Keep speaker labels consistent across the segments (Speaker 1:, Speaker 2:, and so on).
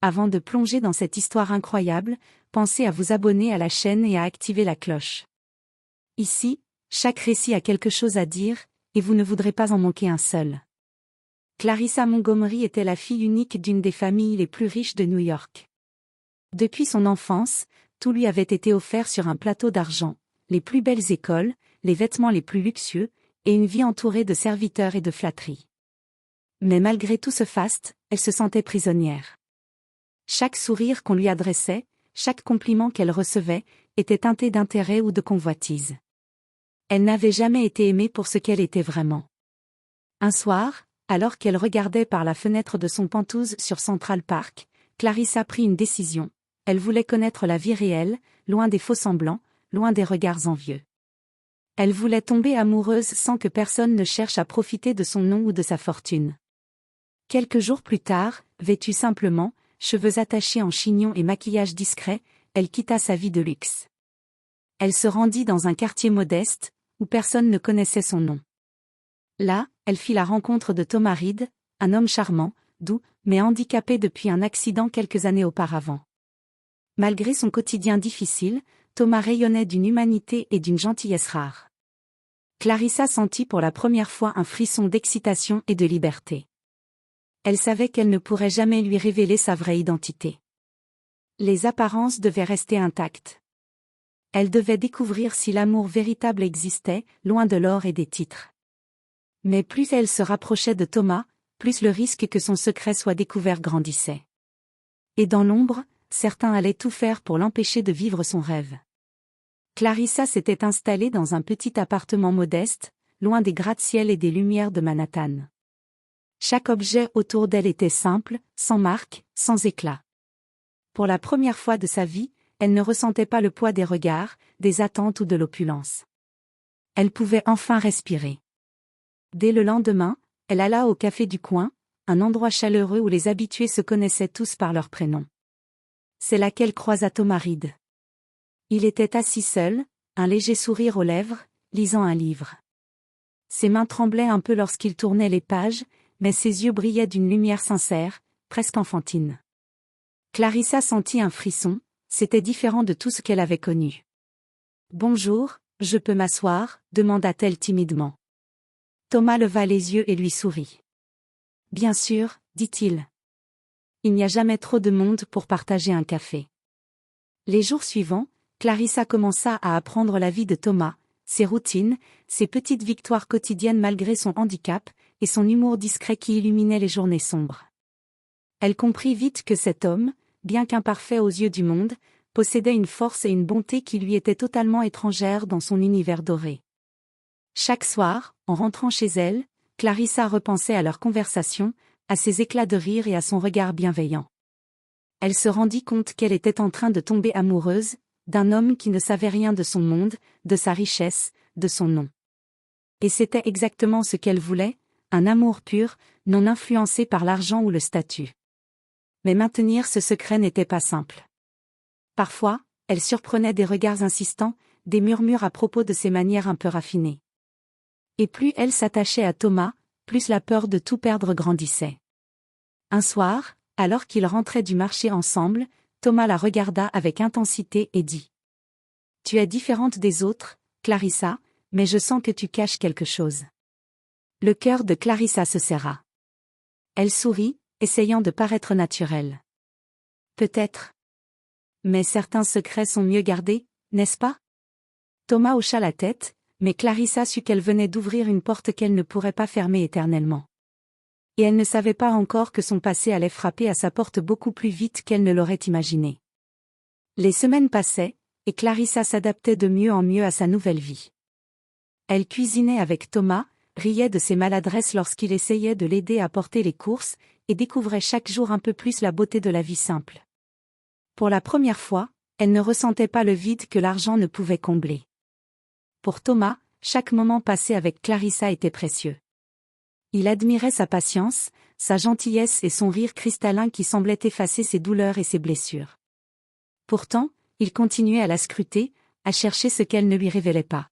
Speaker 1: Avant de plonger dans cette histoire incroyable, pensez à vous abonner à la chaîne et à activer la cloche. Ici, chaque récit a quelque chose à dire, et vous ne voudrez pas en manquer un seul. Clarissa Montgomery était la fille unique d'une des familles les plus riches de New York. Depuis son enfance, tout lui avait été offert sur un plateau d'argent, les plus belles écoles, les vêtements les plus luxueux, et une vie entourée de serviteurs et de flatteries. Mais malgré tout ce faste, elle se sentait prisonnière. Chaque sourire qu'on lui adressait, chaque compliment qu'elle recevait, était teinté d'intérêt ou de convoitise. Elle n'avait jamais été aimée pour ce qu'elle était vraiment. Un soir, alors qu'elle regardait par la fenêtre de son penthouse sur Central Park, Clarissa prit une décision. Elle voulait connaître la vie réelle, loin des faux-semblants, loin des regards envieux. Elle voulait tomber amoureuse sans que personne ne cherche à profiter de son nom ou de sa fortune. Quelques jours plus tard, vêtue simplement, cheveux attachés en chignon et maquillage discret, elle quitta sa vie de luxe. Elle se rendit dans un quartier modeste, où personne ne connaissait son nom. Là, elle fit la rencontre de Thomas Reed, un homme charmant, doux, mais handicapé depuis un accident quelques années auparavant. Malgré son quotidien difficile, Thomas rayonnait d'une humanité et d'une gentillesse rares. Clarissa sentit pour la première fois un frisson d'excitation et de liberté. Elle savait qu'elle ne pourrait jamais lui révéler sa vraie identité. Les apparences devaient rester intactes. Elle devait découvrir si l'amour véritable existait, loin de l'or et des titres. Mais plus elle se rapprochait de Thomas, plus le risque que son secret soit découvert grandissait. Et dans l'ombre, certains allaient tout faire pour l'empêcher de vivre son rêve. Clarissa s'était installée dans un petit appartement modeste, loin des gratte-ciel et des lumières de Manhattan. Chaque objet autour d'elle était simple, sans marque, sans éclat. Pour la première fois de sa vie, elle ne ressentait pas le poids des regards, des attentes ou de l'opulence. Elle pouvait enfin respirer. Dès le lendemain, elle alla au café du coin, un endroit chaleureux où les habitués se connaissaient tous par leur prénom. C'est là qu'elle croisa Thomas Reed. Il était assis seul, un léger sourire aux lèvres, lisant un livre. Ses mains tremblaient un peu lorsqu'il tournait les pages, mais ses yeux brillaient d'une lumière sincère, presque enfantine. Clarissa sentit un frisson, c'était différent de tout ce qu'elle avait connu. « Bonjour, je peux m'asseoir ?» demanda-t-elle timidement. Thomas leva les yeux et lui sourit. « Bien sûr, » dit-il. Il n'y a jamais trop de monde pour partager un café. Les jours suivants, Clarissa commença à apprendre la vie de Thomas, ses routines, ses petites victoires quotidiennes malgré son handicap, et son humour discret qui illuminait les journées sombres. Elle comprit vite que cet homme, bien qu'imparfait aux yeux du monde, possédait une force et une bonté qui lui étaient totalement étrangères dans son univers doré. Chaque soir, en rentrant chez elle, Clarissa repensait à leur conversation, à ses éclats de rire et à son regard bienveillant. Elle se rendit compte qu'elle était en train de tomber amoureuse d'un homme qui ne savait rien de son monde, de sa richesse, de son nom. Et c'était exactement ce qu'elle voulait, un amour pur, non influencé par l'argent ou le statut. Mais maintenir ce secret n'était pas simple. Parfois, elle surprenait des regards insistants, des murmures à propos de ses manières un peu raffinées. Et plus elle s'attachait à Thomas, plus la peur de tout perdre grandissait. Un soir, alors qu'ils rentraient du marché ensemble, Thomas la regarda avec intensité et dit : « Tu es différente des autres, Clarissa, mais je sens que tu caches quelque chose. » Le cœur de Clarissa se serra. Elle sourit, essayant de paraître naturelle. « Peut-être. Mais certains secrets sont mieux gardés, n'est-ce pas ? » Thomas hocha la tête, mais Clarissa sut qu'elle venait d'ouvrir une porte qu'elle ne pourrait pas fermer éternellement. Et elle ne savait pas encore que son passé allait frapper à sa porte beaucoup plus vite qu'elle ne l'aurait imaginé. Les semaines passaient, et Clarissa s'adaptait de mieux en mieux à sa nouvelle vie. Elle cuisinait avec Thomas, riait de ses maladresses lorsqu'il essayait de l'aider à porter les courses, et découvrait chaque jour un peu plus la beauté de la vie simple. Pour la première fois, elle ne ressentait pas le vide que l'argent ne pouvait combler. Pour Thomas, chaque moment passé avec Clarissa était précieux. Il admirait sa patience, sa gentillesse et son rire cristallin qui semblait effacer ses douleurs et ses blessures. Pourtant, il continuait à la scruter, à chercher ce qu'elle ne lui révélait pas.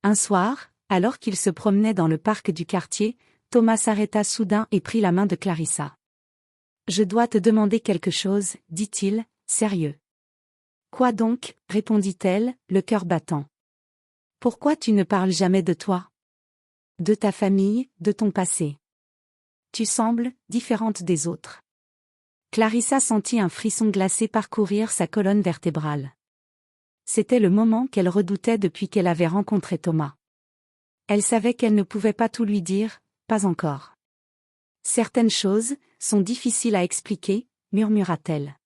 Speaker 1: Un soir, alors qu'il se promenait dans le parc du quartier, Thomas s'arrêta soudain et prit la main de Clarissa. Je dois te demander quelque chose, dit-il, sérieux. Quoi donc, répondit-elle, le cœur battant. Pourquoi tu ne parles jamais de toi? De ta famille, de ton passé. Tu sembles différente des autres. Clarissa sentit un frisson glacé parcourir sa colonne vertébrale. C'était le moment qu'elle redoutait depuis qu'elle avait rencontré Thomas. Elle savait qu'elle ne pouvait pas tout lui dire, pas encore. Certaines choses sont difficiles à expliquer, murmura-t-elle.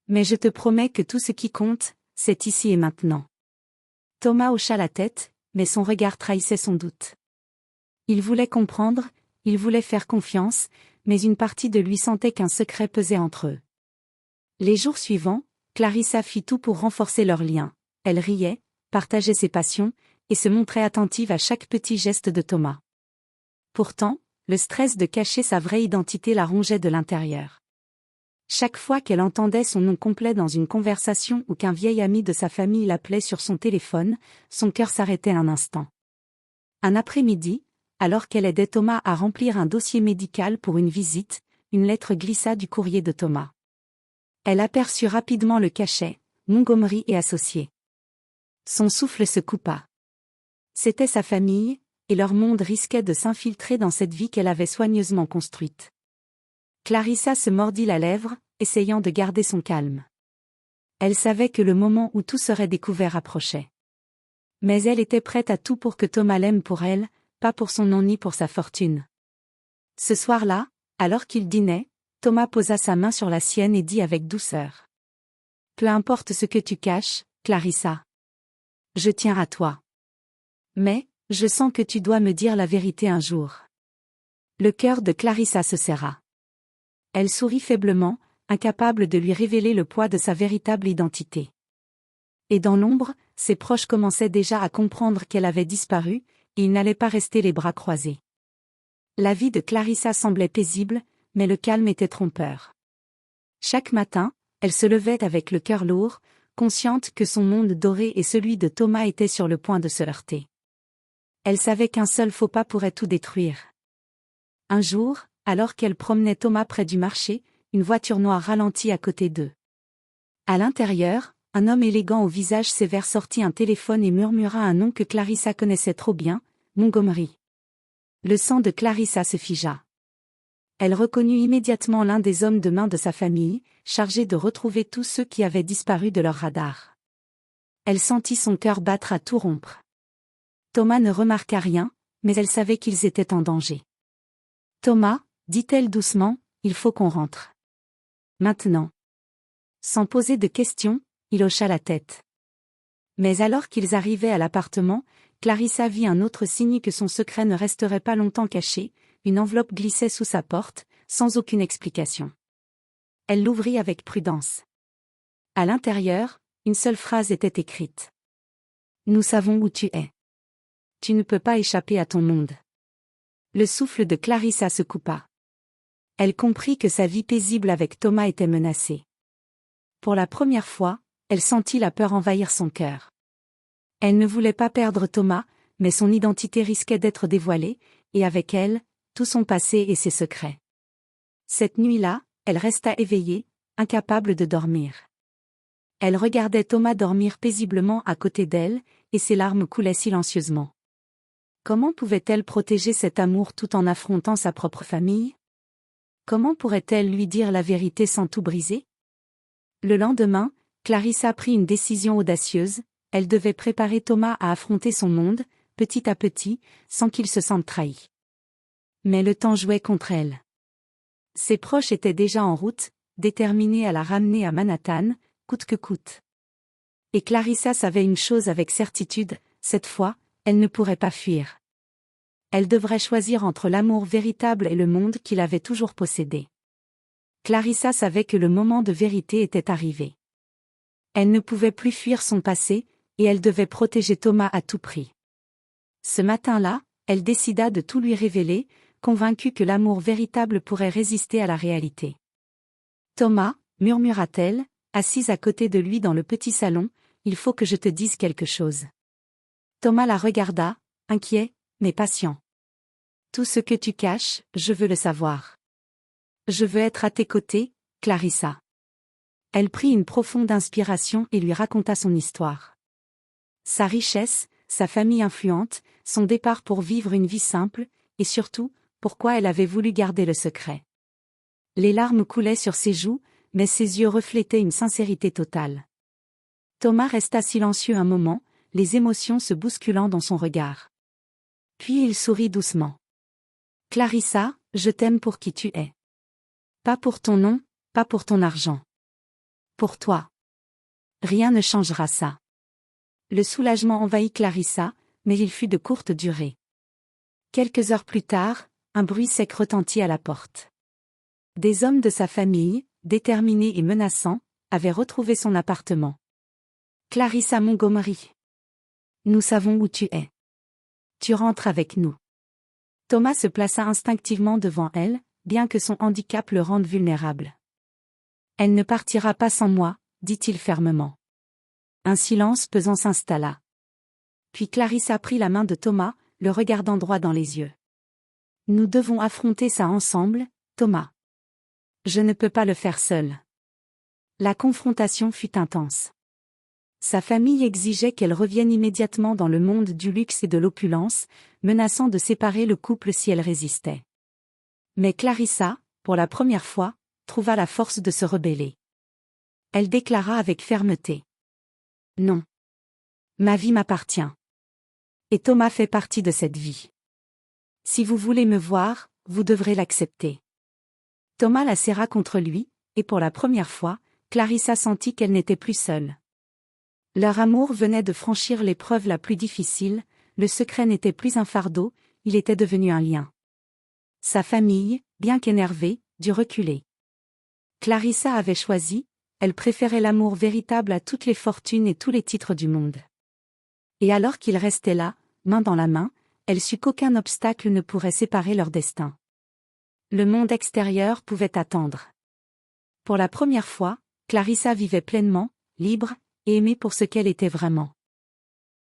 Speaker 1: Mais je te promets que tout ce qui compte, c'est ici et maintenant. Thomas hocha la tête, mais son regard trahissait son doute. Il voulait comprendre, il voulait faire confiance, mais une partie de lui sentait qu'un secret pesait entre eux. Les jours suivants, Clarissa fit tout pour renforcer leur lien. Elle riait, partageait ses passions, et se montrait attentive à chaque petit geste de Thomas. Pourtant, le stress de cacher sa vraie identité la rongeait de l'intérieur. Chaque fois qu'elle entendait son nom complet dans une conversation ou qu'un vieil ami de sa famille l'appelait sur son téléphone, son cœur s'arrêtait un instant. Un après-midi, alors qu'elle aidait Thomas à remplir un dossier médical pour une visite, une lettre glissa du courrier de Thomas. Elle aperçut rapidement le cachet, Montgomery et associés. Son souffle se coupa. C'était sa famille, et leur monde risquait de s'infiltrer dans cette vie qu'elle avait soigneusement construite. Clarissa se mordit la lèvre, essayant de garder son calme. Elle savait que le moment où tout serait découvert approchait. Mais elle était prête à tout pour que Thomas l'aime pour elle, pas pour son nom ni pour sa fortune. Ce soir-là, alors qu'il dînait, Thomas posa sa main sur la sienne et dit avec douceur. « Peu importe ce que tu caches, Clarissa. Je tiens à toi. Mais, je sens que tu dois me dire la vérité un jour. » Le cœur de Clarissa se serra. Elle sourit faiblement, incapable de lui révéler le poids de sa véritable identité. Et dans l'ombre, ses proches commençaient déjà à comprendre qu'elle avait disparu, et ils n'allaient pas rester les bras croisés. La vie de Clarissa semblait paisible, mais le calme était trompeur. Chaque matin, elle se levait avec le cœur lourd, consciente que son monde doré et celui de Thomas étaient sur le point de se heurter. Elle savait qu'un seul faux pas pourrait tout détruire. Un jour, alors qu'elle promenait Thomas près du marché, une voiture noire ralentit à côté d'eux. À l'intérieur, un homme élégant au visage sévère sortit un téléphone et murmura un nom que Clarissa connaissait trop bien, Montgomery. Le sang de Clarissa se figea. Elle reconnut immédiatement l'un des hommes de main de sa famille, chargé de retrouver tous ceux qui avaient disparu de leur radar. Elle sentit son cœur battre à tout rompre. Thomas ne remarqua rien, mais elle savait qu'ils étaient en danger. « Thomas, dit-elle doucement, il faut qu'on rentre. Maintenant. » Sans poser de questions, il hocha la tête. Mais alors qu'ils arrivaient à l'appartement, Clarissa vit un autre signe que son secret ne resterait pas longtemps caché, une enveloppe glissait sous sa porte, sans aucune explication. Elle l'ouvrit avec prudence. À l'intérieur, une seule phrase était écrite. « Nous savons où tu es. Tu ne peux pas échapper à ton monde. » Le souffle de Clarissa se coupa. Elle comprit que sa vie paisible avec Thomas était menacée. Pour la première fois, elle sentit la peur envahir son cœur. Elle ne voulait pas perdre Thomas, mais son identité risquait d'être dévoilée, et avec elle, tout son passé et ses secrets. Cette nuit-là, elle resta éveillée, incapable de dormir. Elle regardait Thomas dormir paisiblement à côté d'elle, et ses larmes coulaient silencieusement. Comment pouvait-elle protéger cet amour tout en affrontant sa propre famille? Comment pourrait-elle lui dire la vérité sans tout briser? Le lendemain, Clarissa prit une décision audacieuse, elle devait préparer Thomas à affronter son monde, petit à petit, sans qu'il se sente trahi. Mais le temps jouait contre elle. Ses proches étaient déjà en route, déterminés à la ramener à Manhattan, coûte que coûte. Et Clarissa savait une chose avec certitude, cette fois, elle ne pourrait pas fuir. Elle devrait choisir entre l'amour véritable et le monde qu'il avait toujours possédé. Clarissa savait que le moment de vérité était arrivé. Elle ne pouvait plus fuir son passé, et elle devait protéger Thomas à tout prix. Ce matin-là, elle décida de tout lui révéler, convaincue que l'amour véritable pourrait résister à la réalité. « Thomas, » murmura-t-elle, assise à côté de lui dans le petit salon, « il faut que je te dise quelque chose. » Thomas la regarda, inquiet, mais patient. « Tout ce que tu caches, je veux le savoir. » Je veux être à tes côtés, Clarissa. Elle prit une profonde inspiration et lui raconta son histoire. Sa richesse, sa famille influente, son départ pour vivre une vie simple, et surtout, pourquoi elle avait voulu garder le secret. Les larmes coulaient sur ses joues, mais ses yeux reflétaient une sincérité totale. Thomas resta silencieux un moment, les émotions se bousculant dans son regard. Puis il sourit doucement. « Clarissa, je t'aime pour qui tu es. Pas pour ton nom, pas pour ton argent. Pour toi. Rien ne changera ça. » Le soulagement envahit Clarissa, mais il fut de courte durée. Quelques heures plus tard, un bruit sec retentit à la porte. Des hommes de sa famille, déterminés et menaçants, avaient retrouvé son appartement. « Clarissa Montgomery. Nous savons où tu es. Tu rentres avec nous. » Thomas se plaça instinctivement devant elle, bien que son handicap le rende vulnérable. « Elle ne partira pas sans moi, » dit-il fermement. Un silence pesant s'installa. Puis Clarissa prit la main de Thomas, le regardant droit dans les yeux. « Nous devons affronter ça ensemble, Thomas. Je ne peux pas le faire seul. » La confrontation fut intense. Sa famille exigeait qu'elle revienne immédiatement dans le monde du luxe et de l'opulence, menaçant de séparer le couple si elle résistait. Mais Clarissa, pour la première fois, trouva la force de se rebeller. Elle déclara avec fermeté. « Non. Ma vie m'appartient. Et Thomas fait partie de cette vie. Si vous voulez me voir, vous devrez l'accepter. » Thomas la serra contre lui, et pour la première fois, Clarissa sentit qu'elle n'était plus seule. Leur amour venait de franchir l'épreuve la plus difficile, le secret n'était plus un fardeau, il était devenu un lien. Sa famille, bien qu'énervée, dut reculer. Clarissa avait choisi, elle préférait l'amour véritable à toutes les fortunes et tous les titres du monde. Et alors qu'ils restaient là, main dans la main, elle sut qu'aucun obstacle ne pourrait séparer leur destin. Le monde extérieur pouvait attendre. Pour la première fois, Clarissa vivait pleinement, libre, et aimée pour ce qu'elle était vraiment.